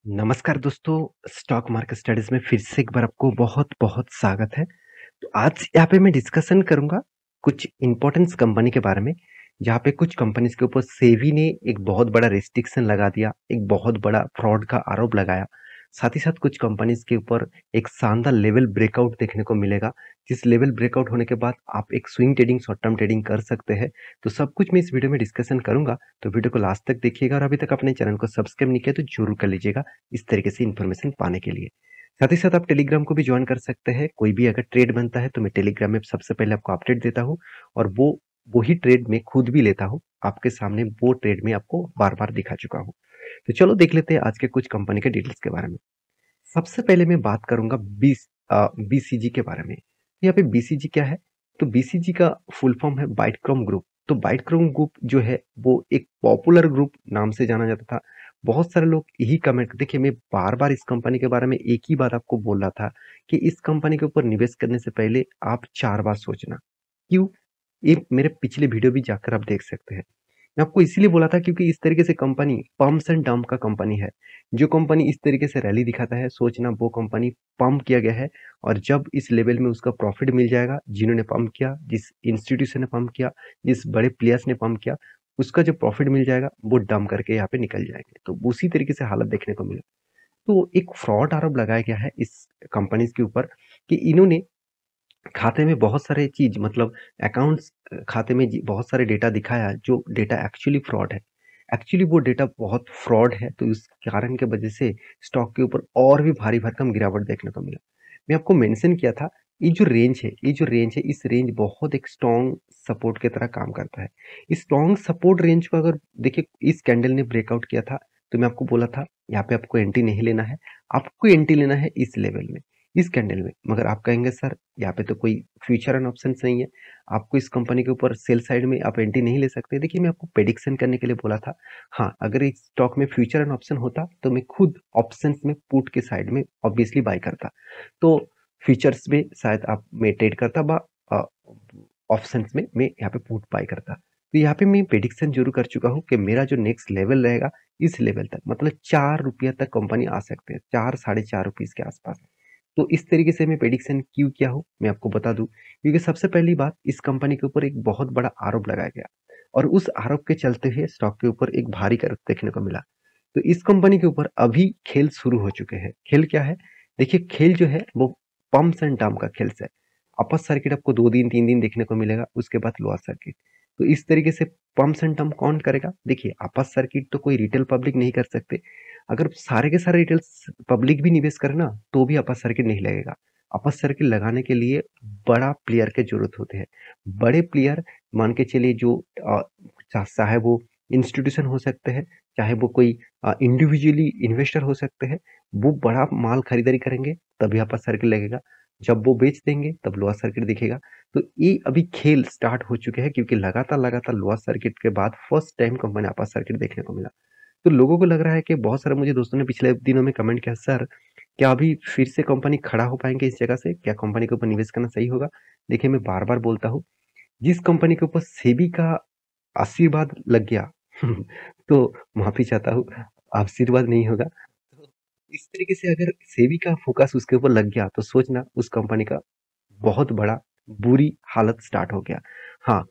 नमस्कार दोस्तों, stock market studies में फिर से एक बार आपको बहुत-बहुत स्वागत है। तो आज यहाँ पे मैं डिस्कशन करूँगा कुछ इम्पोर्टेंस कंपनी के बारे में, जहाँ पे कुछ कंपनीज़ के ऊपर सेबी ने एक बहुत बड़ा रिस्ट्रिक्शन लगा दिया, एक बहुत बड़ा फ्रॉड का आरोप लगाया। साथ ही साथ कुछ कंपनीज़ के ऊपर एक शानदार लेवल ब्रेकआउट देखने को मिलेगा, जिस लेवल ब्रेकआउट होने के बाद आप एक swing trading, short term trading कर सकते हैं। तो सब कुछ मैं इस वीडियो में डिस्कशन करूँगा, तो वीडियो को लास्ट तक देखिएगा और अभी तक अपने चैनल को सब्सक्राइब नहीं किया तो ज़रूर कर लीजिएगा, इस तरीके से इन्फॉर्मेशन पाने के लिए। साथ ही साथ आप टेलीग्राम को भी ज्वाइन कर सकते हैं। कोई भी अगर ट्रेड बनता है तो मैं टेलीग्राम में सबसे पहले आपको अपडेट देता हूँ और वही ट्रेड मैं खुद भी लेता हूँ। आपके सामने वो ट्रेड में आपको बार-बार दिखा चुका हूँ। तो चलो देख लेते हैं आज के कुछ कंपनी के डिटेल्स के बारे में। सबसे पहले मैं बात करूँगा बीसीजी के बारे में। यहाँ पे बीसीजी क्या है? तो बीसीजी का फुल फॉर्म है बाइटक्रोम ग्रुप। तो बाइटक्रोम ग्रुप जो है वो एक पॉपुलर ग्रुप नाम से जाना जाता था। बहुत सारे लोग यही कमेंट देखिए मैं बार-बार इस कंपनी के बारे में एक ही बात आपको बोल रहा था कि इस कंपनी के ऊपर निवेश करने से पहले आप 4 बार सोचना। क्यों? ये मेरे पिछले वीडियो भी जाकर आप देख सकते हैं। मैं आपको इसीलिए बोला था क्योंकि इस तरीके से कंपनी पम्प्स एंड डंप का कंपनी है। जो कंपनी इस तरीके से रैली दिखाता है, सोचना वो कंपनी पंप किया गया है और जब इस लेवल में उसका प्रॉफिट मिल जाएगा, जिन्होंने पंप किया, जिस इंस्टीट्यूशन ने पंप किया, जिस बड़े प्लेयर्स ने पंप किया, उसका जो प्रॉफिट मिल जाएगा, वो डंप करके यहाँ पे निकल जाएँगे। तो उसी तरीके से हालत देखने को मिला। तो एक फ्रॉड आरोप लगाया गया है इस कंपनीज़ के ऊपर कि इन्होंने खाते में बहुत सारे चीज़ मतलब अकाउंट्स खाते में जी बहुत सारे डेटा दिखाया जो डेटा एक्चुअली फ्रॉड है। एक्चुअली वो डेटा बहुत फ्रॉड है तो इस कारण के वजह से स्टॉक के ऊपर और भी भारी भरकम गिरावट देखने को मिला। मैं आपको मेंशन किया था ये जो रेंज है इस रेंज बहुत एक स्ट्रॉन्ग सपोर्ट की तरह काम करता है। इस स्ट्रॉन्ग सपोर्ट रेंज को अगर देखिए इस कैंडल ने ब्रेकआउट किया था तो मैं आपको बोला था यहाँ पे आपको एंट्री नहीं लेना है, आपको एंट्री लेना है इस लेवल में, इस कैंडल में। मगर आप कहेंगे सर यहाँ पे तो कोई फ्यूचर एंड ऑप्शंस नहीं है, आपको इस कंपनी के ऊपर सेल साइड में आप एंट्री नहीं ले सकते। देखिए मैं आपको प्रेडिक्शन करने के लिए बोला था। हाँ, अगर इस स्टॉक में फ्यूचर एंड ऑप्शन होता तो मैं खुद ऑप्शंस में पुट के साइड में ऑब्वियसली बाय करता। तो फ्यूचर्स में शायद आप मैं ट्रेड करता ऑप्शंस में मैं यहाँ पे पुट बाय करता। तो यहाँ पे मैं प्रेडिक्शन ज़रूर कर चुका हूँ कि मेरा जो नेक्स्ट लेवल रहेगा इस लेवल तक मतलब ₹4 तक कंपनी आ सकते हैं, 4 साढ़े 4 रुपीज़ के आस-पास। तो इस तरीके से मैं प्रेडिक्शन क्यों किया हूँ, मैं आपको बता दूँ। क्योंकि सबसे पहली बात इस कंपनी के ऊपर एक बहुत बड़ा आरोप लगाया गया और उस आरोप के चलते हुए स्टॉक के ऊपर एक भारी गिरावट देखने को मिला। तो इस कंपनी के ऊपर अभी खेल शुरू हो चुके हैं। खेल क्या है? देखिए खेल जो है वो पम्प्स एंड डंप का खेल है। अपर सर्किट आपको 2 दिन 3 दिन देखने को मिलेगा, उसके बाद लोअर सर्किट। तो इस तरीके से पम्प्स एंड डंप कौन करेगा? देखिए अपर सर्किट तो कोई रिटेल पब्लिक नहीं कर सकते। अगर सारे के सारे रिटेल्स पब्लिक भी निवेश करे ना, तो भी अपर सर्किट नहीं लगेगा। अपर सर्किट लगाने के लिए बड़ा प्लेयर की ज़रूरत होते हैं। बड़े प्लेयर मान के चलिए जो चाहे वो इंस्टीट्यूशन हो सकते हैं, चाहे वो कोई इंडिविजुअली इन्वेस्टर हो सकते हैं, वो बड़ा माल खरीदारी करेंगे, तभी अपर सर्किट लगेगा। जब वो बेच देंगे, तब लोअर सर्किट दिखेगा। तो ये अभी खेल स्टार्ट हो चुके हैं क्योंकि लगातार-लगातार लोअर सर्किट के बाद first time company upper circuit देखने को मिला। तो लोगों को लग रहा है कि बहुत सारे मुझे दोस्तों ने पिछले दिनों में कमेंट किया सर क्या अभी फिर से कंपनी खड़ा हो पाएंगे इस जगह से? क्या कंपनी के ऊपर निवेश करना सही होगा? देखिए मैं बार-बार बोलता हूँ, जिस कंपनी के ऊपर सेबी का आशीर्वाद लग गया तो माफ़ी चाहता हूँ, आशीर्वाद नहीं होगा। तो इस तरीके से अगर सेबी का फ़ोकस उसके ऊपर लग गया तो सोचना उस कंपनी का बहुत बड़ा बुरी हालत स्टार्ट हो गया। हाँ,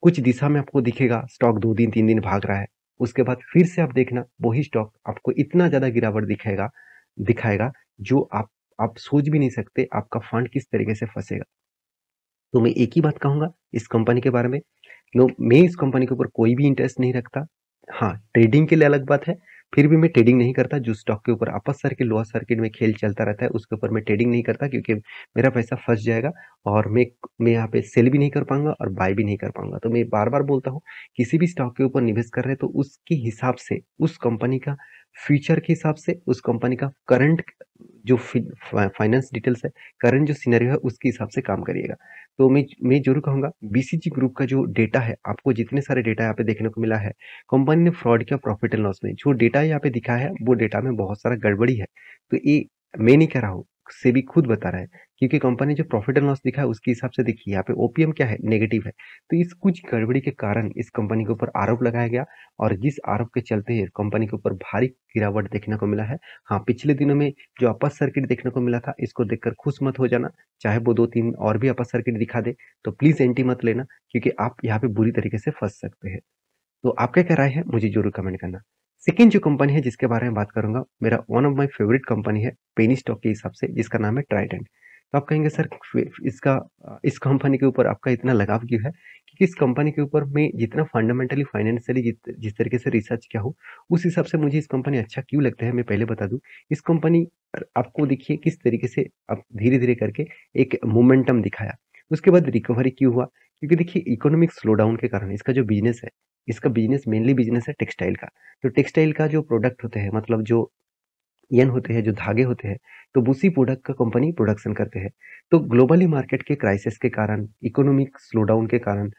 कुछ दिशा में आपको दिखेगा स्टॉक 2 दिन 3 दिन भाग रहा है। उसके बाद फिर से आप देखना वही स्टॉक आपको इतना ज़्यादा गिरावट दिखाएगा दिखाएगा जो आप सोच भी नहीं सकते आपका फंड किस तरीके से फँसेगा। तो मैं एक ही बात कहूँगा इस कंपनी के बारे में, नो मैं इस कंपनी के ऊपर कोई भी इंटरेस्ट नहीं रखता। हाँ, ट्रेडिंग के लिए अलग बात है, फिर भी मैं ट्रेडिंग नहीं करता। जो स्टॉक के ऊपर अपर सर्किट, लोअर सर्किट में खेल चलता रहता है, उसके ऊपर मैं ट्रेडिंग नहीं करता क्योंकि मेरा पैसा फँस जाएगा और मैं यहाँ पे सेल भी नहीं कर पाऊँगा और बाय भी नहीं कर पाऊँगा। तो मैं बार-बार बोलता हूँ, किसी भी स्टॉक के ऊपर निवेश कर रहे हैं तो उसके हिसाब से, उस कंपनी का फ्यूचर के हिसाब से, उस कंपनी का करंट जो फाइनेंस डिटेल्स है, करंट जो सिनेरियो है उसके हिसाब से काम करिएगा। तो मैं ज़रूर कहूँगा बीसीजी ग्रुप का जो डेटा है, आपको जितने सारे डेटा यहाँ पे देखने को मिला है, कंपनी ने फ्रॉड किया प्रॉफिट एंड लॉस में। जो डेटा यहाँ पे दिखा है, वो डेटा में बहुत सारा गड़बड़ी है। तो ये मैं नहीं कह रहा हूँ, सेबी खुद बता रहा है, क्योंकि कंपनी जो प्रॉफिट एंड लॉस दिखा है उसके हिसाब से देखिए यहाँ पे ओपीएम क्या है, नेगेटिव है। तो इस कुछ गड़बड़ी के कारण इस कंपनी के ऊपर आरोप लगाया गया और जिस आरोप के चलते कंपनी के ऊपर भारी गिरावट देखने को मिला है। हाँ, पिछले दिनों में जो अपर सर्किट देखने को मिला था, इसको देखकर खुश मत हो जाना। चाहे वो 2-3 और भी अपर सर्किट दिखा दे तो प्लीज एंटी मत लेना, क्योंकि आप यहाँ पे बुरी तरीके से फंस सकते हैं। तो आपका क्या राय है, मुझे जरूर कमेंट करना। सेकंड जो कंपनी है जिसके बारे में बात करूंगा, मेरा one of my favourite company है पेनी स्टॉक के हिसाब से, जिसका नाम है ट्राइडेंट। तो आप कहेंगे सर इसका इस कंपनी के ऊपर आपका इतना लगाव क्यों है? क्योंकि इस कंपनी के ऊपर मैं जितना फंडामेंटली फाइनेंशियली जिस तरीके से रिसर्च किया हूँ, उस हिसाब से मुझे इस कंपनी अच्छा क्यों लगता है मैं पहले बता दूं। इस कंपनी आपको देखिए किस तरीके से अब धीरे धीरे करके एक मोमेंटम दिखाया, उसके बाद रिकवरी क्यों हुआ, क्योंकि देखिए इकोनॉमिक स्लो डाउन के कारण इसका जो बिजनेस है, इसका बिजनेस मेनली बिजनेस है टेक्सटाइल का। तो टेक्सटाइल का जो प्रोडक्ट होते हैं, मतलब जो यन होते हैं, जो धागे होते हैं, तो उसी प्रोडक्ट का कंपनी प्रोडक्शन करते हैं। तो ग्लोबली मार्केट के क्राइसिस के कारण, इकोनॉमिक स्लो डाउन के कारण,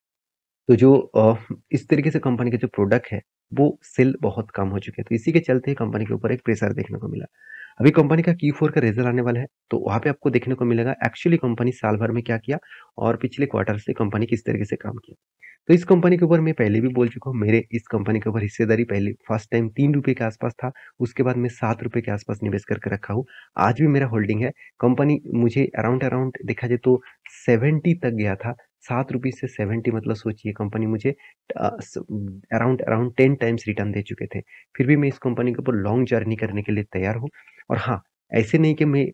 तो जो इस तरीके से कंपनी के जो प्रोडक्ट है वो सेल बहुत कम हो चुके हैं। तो इसी के चलते कंपनी के ऊपर एक प्रेशर देखने को मिला। अभी कंपनी का Q4 का रिजल्ट आने वाला है, तो वहां पे आपको देखने को मिलेगा एक्चुअली कंपनी साल भर में क्या किया और पिछले क्वार्टर से कंपनी किस तरीके से काम किया। तो इस कंपनी के ऊपर मैं पहले भी बोल चुका हूँ, मेरे इस कंपनी के ऊपर हिस्सेदारी पहले फर्स्ट टाइम 3 रुपए के आसपास था, उसके बाद मैं 7 रुपए के आसपास निवेश करके रखा हूँ। आज भी मेरा होल्डिंग है। कंपनी मुझे अराउंड अराउंड देखा जाए तो 70 तक गया था। 7 रुपीज से 70 मतलब सोचिए कंपनी मुझे अराउंड अराउंड 10 टाइम्स रिटर्न दे चुके थे। फिर भी मैं इस कंपनी के ऊपर लॉन्ग जर्नी करने के लिए तैयार हूँ। और हाँ, ऐसे नहीं कि मैं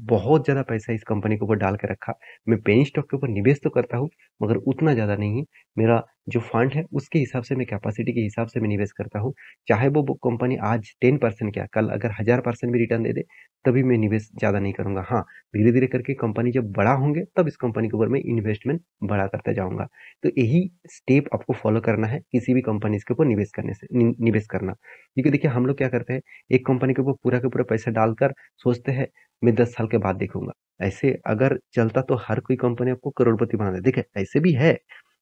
बहुत ज्यादा पैसा इस कंपनी के ऊपर डाल के रखा। मैं पेनी स्टॉक के ऊपर निवेश तो करता हूँ, मगर उतना ज्यादा नहीं है। मेरा जो फंड है उसके हिसाब से, मैं कैपेसिटी के हिसाब से मैं निवेश करता हूँ। चाहे वो कंपनी आज 10% क्या, कल अगर 1000% भी रिटर्न दे दे, तभी मैं निवेश ज्यादा नहीं करूंगा। हाँ, धीरे धीरे करके कंपनी जब बड़ा होंगे तब इस कंपनी के ऊपर मैं इन्वेस्टमेंट बड़ा करते जाऊंगा। तो यही स्टेप आपको फॉलो करना है किसी भी कंपनी के ऊपर निवेश करने से, निवेश करना। क्योंकि देखिए हम लोग क्या करते हैं, एक कंपनी के ऊपर पूरा का पूरा पैसा डालकर सोचते हैं मैं 10 साल के बाद देखूंगा। ऐसे अगर चलता तो हर कोई कंपनी आपको करोड़पति बना दे। देखिए ऐसे भी है,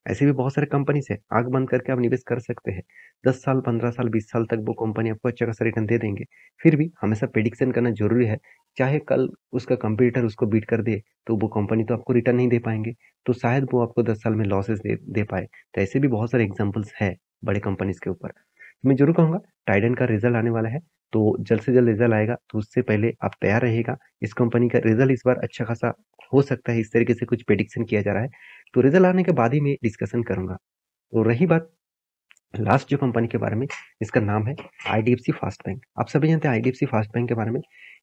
ऐसे भी बहुत सारे कंपनी है, आंख बंद करके आप निवेश कर सकते हैं। 10 साल, 15 साल, 20 साल तक वो कंपनी आपको अच्छा खासा रिटर्न दे देंगे। फिर भी हमेशा प्रेडिक्शन करना जरूरी है। चाहे कल उसका कंपटीटर उसको बीट कर दे, तो वो कंपनी तो आपको रिटर्न नहीं दे पाएंगे, तो शायद वो आपको 10 साल में लॉसेस दे पाए। तो ऐसे भी बहुत सारे एग्जाम्पल्स है बड़े कंपनीज के ऊपर। तो मैं जरूर कहूंगा टाइडन का रिजल्ट आने वाला है, तो जल्द से जल्द रिजल्ट आएगा, तो उससे पहले आप तैयार रहिएगा। इस कंपनी का रिजल्ट इस बार अच्छा खासा हो सकता है, इस तरीके से कुछ प्रेडिक्शन किया जा रहा है। तो रिजल्ट आने के बाद ही मैं डिस्कशन करूंगा। तो रही बात लास्ट जो कंपनी के बारे में, इसका नाम है आईडीएफसी फास्ट बैंक। आप सभी जानते हैं आईडीएफसी फास्ट बैंक के बारे में।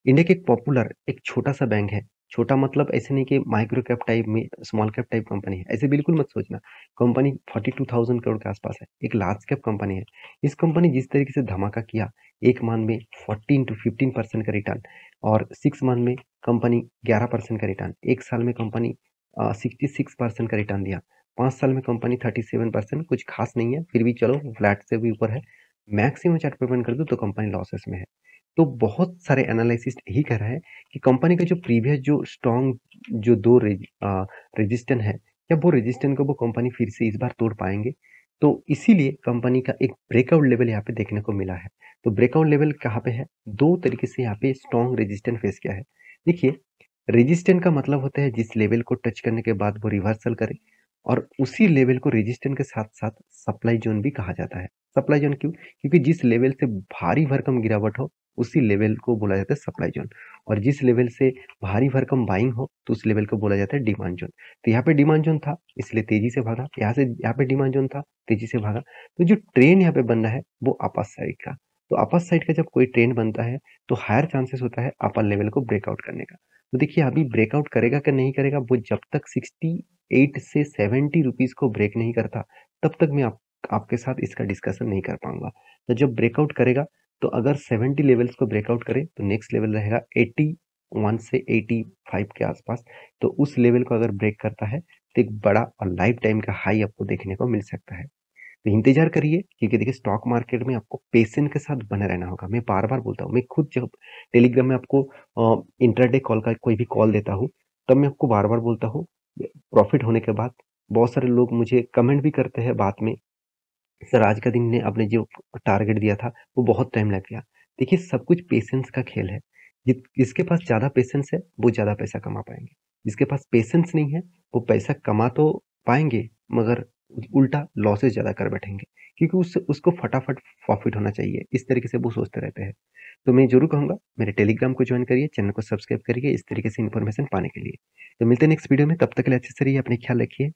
इंडिया के एक पॉपुलर, एक छोटा सा बैंक है। छोटा मतलब ऐसे नहीं कि माइक्रो कैप टाइप में, स्मॉल कैप टाइप कंपनी है, ऐसे बिल्कुल मत सोचना। कंपनी 42,000 करोड़ के आसपास है, एक लार्ज कैप कंपनी है। इस कंपनी जिस तरीके से धमाका किया, एक मंथ में 14 to 15% का रिटर्न, और 6 मंथ में कंपनी 11% का रिटर्न, एक साल में कंपनी 66% का रिटर्न दिया, 5 साल में कंपनी 37%, कुछ खास नहीं है, फिर भी चलो फ्लैट से भी ऊपर है। मैक्सिमम चार्ट पेमेंट कर दो तो कंपनी लॉसेस में है। तो बहुत सारे एनालिसिस्ट यही कह रहा है कि कंपनी का जो प्रीवियस जो स्ट्रॉन्ग जो दो रेजिस्टेंस है, क्या वो रेजिस्टेंस को वो कंपनी फिर से इस बार तोड़ पाएंगे? तो इसीलिए कंपनी का एक ब्रेकआउट लेवल यहाँ पे देखने को मिला है। तो ब्रेकआउट लेवल कहाँ पे है? दो तरीके से यहाँ पे स्ट्रॉन्ग रेजिस्टेंस फेस किया है। देखिए, रेजिस्टेंस का मतलब होता है जिस लेवल को टच करने के बाद वो रिवर्सल करे, और उसी लेवल को रेजिस्टेंस के साथ साथ सप्लाई जोन भी कहा जाता है। सप्लाई जोन क्यों? क्योंकि जिस लेवल से भारी भरकम गिरावट हो, उसी लेवल को बोला जाता है सप्लाई जोन, और जिस लेवल से भारी भरकम बाइंग हो तो उस लेवल को बोला जाता है डिमांड जोन। तो यहाँ पे डिमांड जोन था, इसलिए तेजी से भागा। यहाँ पे डिमांड जोन था, तेजी से भागा। तो जो ट्रेंड यहाँ पे बन रहा है वो अपर साइड का। तो अपर साइड का जब कोई ट्रेंड बनता है तो हायर चांसेस होता है अपर लेवल को ब्रेकआउट करने का। तो देखिए अभी ब्रेकआउट करेगा कि नहीं करेगा, वो जब तक 68 से 70 रुपीज को ब्रेक नहीं करता, तब तक मैं आपके साथ इसका डिस्कशन नहीं कर पाऊंगा। तो जब ब्रेकआउट करेगा, तो अगर 70 लेवल्स को ब्रेकआउट करे तो नेक्स्ट लेवल रहेगा 81 से 85 के आसपास। तो उस लेवल को अगर ब्रेक करता है तो एक बड़ा और लाइफ टाइम का हाई आपको देखने को मिल सकता है। तो इंतजार करिए, क्योंकि देखिए स्टॉक मार्केट में आपको पेशेंस के साथ बने रहना होगा। मैं बार बार बोलता हूँ, मैं खुद जब टेलीग्राम में आपको इंट्राडे कॉल का कोई भी कॉल देता हूँ, तब मैं आपको बार बार बोलता हूँ, प्रॉफिट होने के बाद बहुत सारे लोग मुझे कमेंट भी करते हैं बाद में, सर आज का दिन ने आपने जो टारगेट दिया था वो बहुत टाइम लग गया। देखिए सब कुछ पेशेंस का खेल है। जिसके पास ज़्यादा पेशेंस है, वो ज़्यादा पैसा कमा पाएँगे। जिसके पास पेशेंस नहीं है, वो पैसा कमा तो पाएँगे, मगर उल्टा लॉसेस ज़्यादा कर बैठेंगे, क्योंकि उसको फटाफट प्रॉफ़िट होना चाहिए, इस तरीके से वो सोचते रहते हैं। तो मैं ज़रूर कहूँगा, मेरे टेलीग्राम को जॉइन करिए, चैनल को सब्सक्राइब करिए, इस तरीके से इन्फॉर्मेशन पाने के लिए। तो मिलते हैं नेक्स्ट वीडियो में, तब तक के लिए अच्छे से रहिए, अपना ख्याल रखिए।